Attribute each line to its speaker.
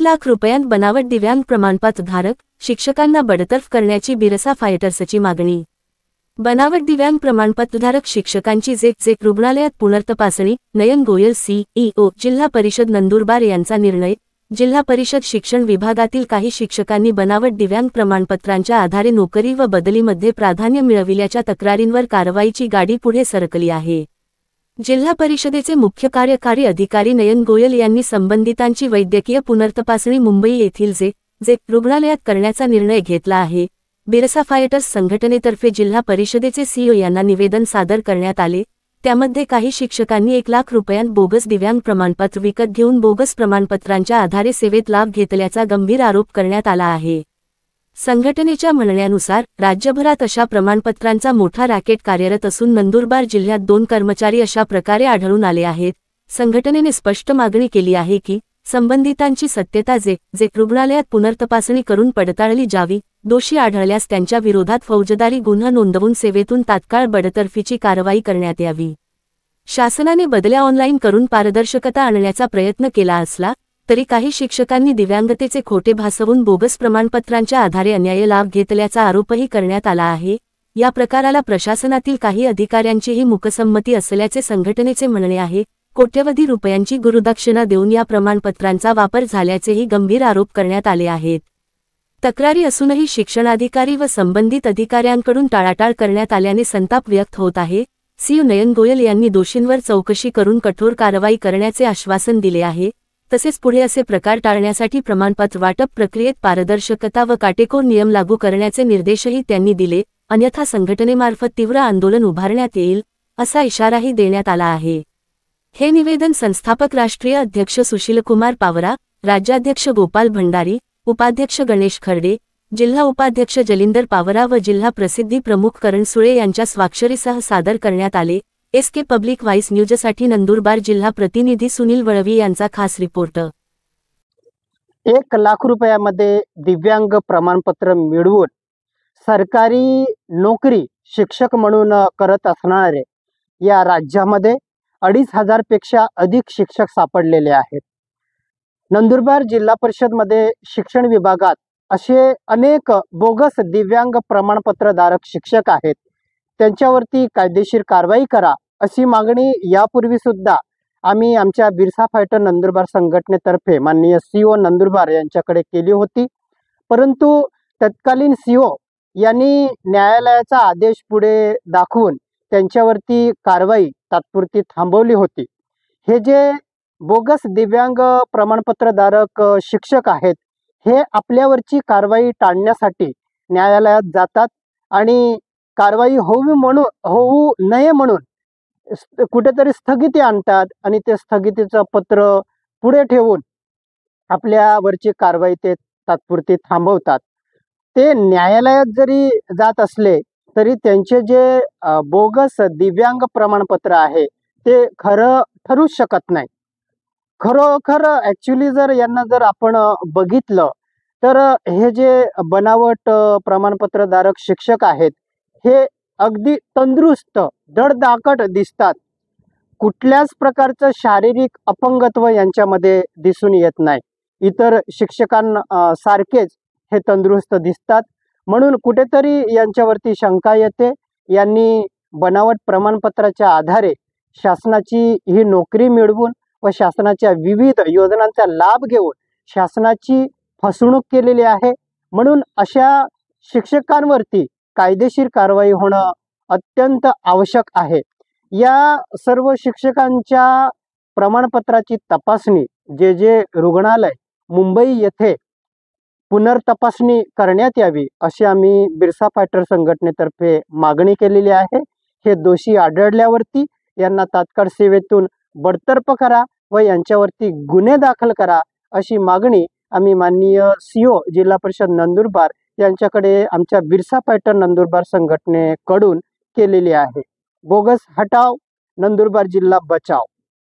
Speaker 1: लाख रुपयांत बनावट दिव्यांग प्रमाणपत्र धारक शिक्षकांना बडतर्फ करण्याची बिरसा फायटर्सची मागणी। बनावट दिव्यांग प्रमाणपत्रधारक शिक्षकांची जेक रुग्णालयात पुनर्तपासणी। नयन गोयल CEO जिल्हा परिषद नंदुरबार यांचा निर्णय। जिल्हा परिषद शिक्षण विभागातील काही शिक्षकांनी बनावट दिव्यांग प्रमाणपत्रांच्या आधारे नोकरी व बदलीमध्ये प्राधान्य मिळविल्याच्या तक्रारींवर कारवाईची गाडी पुढे सरकली आहे। जिल्हा परिषदेचे मुख्य कार्यकारी अधिकारी नयन गोयल यांनी संबंधितांची वैद्यकीय पुनर्तपासणी मुंबई येथील जेक रुग्णालयात करण्याचा निर्णय घेतला आहे। बिरसा फायटर्स संघटनेतर्फे जिल्हा परिषदेचे CEO यांना निवेदन सादर करण्यात आले। त्यामध्ये काही शिक्षकांनी 1 लाख रुपयांत बोगस दिव्यांग प्रमाणपत्र विकत घेऊन बोगस प्रमाणपत्रांच्या आधारे सेवेत लाभ घेतल्याचा गंभीर आरोप करण्यात आला आहे। संघटनेच्या म्हणण्यानुसार राज्यभरात अशा प्रमाणपत्रांचा मोठा रॅकेट कार्यरत असून नंदुरबार जिल्ह्यात 2 कर्मचारी अशा प्रकारे आढळून आले आहेत। संघटनेने स्पष्ट मागणी केली आहे की संबंधितांची सत्यता जेक रुग्णालयात पुनर्तपासणी करून पडताळली जावी। दोषी आढळल्यास त्यांच्या विरोधात फौजदारी गुन्हा नोंदवून सेवेतून तात्काळ बडतर्फीची कारवाई करण्यात यावी। शासनाने बदल्या ऑनलाईन करून पारदर्शकता आणण्याचा प्रयत्न केला असला तरी काही शिक्षकांनी दिव्यांगतेचे खोटे भासवून बोगस प्रमाणपत्रांच्या आधारे अन्याय्य लाभ घेतल्याचा आरोपही करण्यात आला आहे। या प्रकाराला प्रशासनातील काही अधिकाऱ्यांचीही मुकसंमती असल्याचे संघटनेचे म्हणणे आहे। कोट्यवधी रुपयांची गुरुदक्षिणा देऊन या प्रमाणपत्रांचा वापर झाल्याचेही गंभीर आरोप करण्यात आले आहेत। तक्रारी असूनही शिक्षणाधिकारी व संबंधित अधिकाऱ्यांकडून टाळाटाळ करण्यात आल्याने संताप व्यक्त होत आहे। CEO नयन गोयल यांनी दोषींवर चौकशी करून कठोर कारवाई करण्याचे आश्वासन दिले आहे। तसेच पुढे असे प्रकार टाळण्यासाठी प्रमाणपत्र वाटप प्रक्रियेत पारदर्शकता व काटेकोर नियम लागू करण्याचे निर्देशही त्यांनी दिले, अन्यथा संघटनेमार्फत तीव्र आंदोलन उभारण्यात येईल असा इशाराही देण्यात आला आहे। हे निवेदन संस्थापक राष्ट्रीय अध्यक्ष सुशीलकुमार पावरा, राज्याध्यक्ष गोपाल भंडारी, उपाध्यक्ष गणेश खर्डे, जिल्हा उपाध्यक्ष जलिंदर पावरा व जिल्हा प्रसिद्धी प्रमुख करण सुळे यांच्या स्वाक्षरीसह सादर करण्यात आले। SK पब्लिक व्हॉइस न्यूजसाठी नंदुरबार जिल्हा प्रतिनिधी सुनील वळवी यांचा खास रिपोर्ट।
Speaker 2: 1 लाख रुपयामध्ये दिव्यांग प्रमाणपत्र मिळवून सरकारी नोकरी शिक्षक म्हणून करत असणारे या राज्यामध्ये 2,500 पेक्षा अधिक शिक्षक सापडलेले आहेत। नंदुरबार जिल्हा परिषदमध्ये शिक्षण विभागात असे अनेक बोगस दिव्यांग प्रमाणपत्रधारक शिक्षक आहेत। त्यांच्यावरती कायदेशीर कारवाई करा अशी मागणी यापूर्वी सुद्धा आम्ही आमच्या बिरसा फायटर नंदुरबार संघटनेतर्फे माननीय CEO नंदुरबार यांच्याकडे केली होती, परंतु तत्कालीन CEO यांनी न्यायालयाचा आदेश पुढे दाखवून त्यांच्यावरती कारवाई तात्पुरती थांबवली होती। हे जे बोगस दिव्यांग प्रमाणपत्रधारक शिक्षक आहेत हे आपल्यावरची कारवाई टाळण्यासाठी न्यायालयात जातात आणि कारवाई होऊ नये म्हणून कुठेतरी स्थगिती आणतात आणि ते स्थगितीचं पत्र पुढे ठेवून आपल्यावरची कारवाई ते तात्पुरती थांबवतात। ते न्यायालयात जरी जात असले तरी त्यांचे जे बोगस दिव्यांग प्रमाणपत्र आहे ते खरं ठरूच शकत नाही। खरोखर ॲक्च्युली जर यांना जर आपण बघितलं तर हे जे बनावट प्रमाणपत्रधारक शिक्षक आहेत हे अगदी तंदुरुस्त धडधाकट दिसतात। कुठल्याच प्रकारचं शारीरिक अपंगत्व यांच्यामध्ये दिसून येत नाही। इतर शिक्षकांसारखेच हे तंदुरुस्त दिसतात, म्हणून कुठेतरी यांच्यावरती शंका येते। यांनी बनावट प्रमाणपत्राच्या आधारे शासनाची ही नोकरी मिळवून व शासनाच्या विविध योजनांचा लाभ घेऊन शासनाची फसवणूक केलेली आहे, म्हणून अशा शिक्षकांवरती कायदेशीर कारवाई होणं अत्यंत आवश्यक आहे। या सर्व शिक्षकांच्या प्रमाणपत्राची तपासणी जे रुग्णालय मुंबई येथे पुनर्तपासणी करण्यात यावी अशी आम्ही बिरसा फायटर संघटनेतर्फे मागणी केलेली आहे। हे दोषी आढळल्यावरती यांना तात्काळ सेवेतून बडतर्फ करा व यांच्यावरती गुन्हे दाखल करा अशी मागणी आम्ही माननीय CEO जिल्हा परिषद नंदुरबार यांच्याकडे आमच्या बिरसा फायटर नंदुरबार संघटनेकडून केलेली आहे। बोगस हटाव, नंदुरबार जिल्हा बचाव।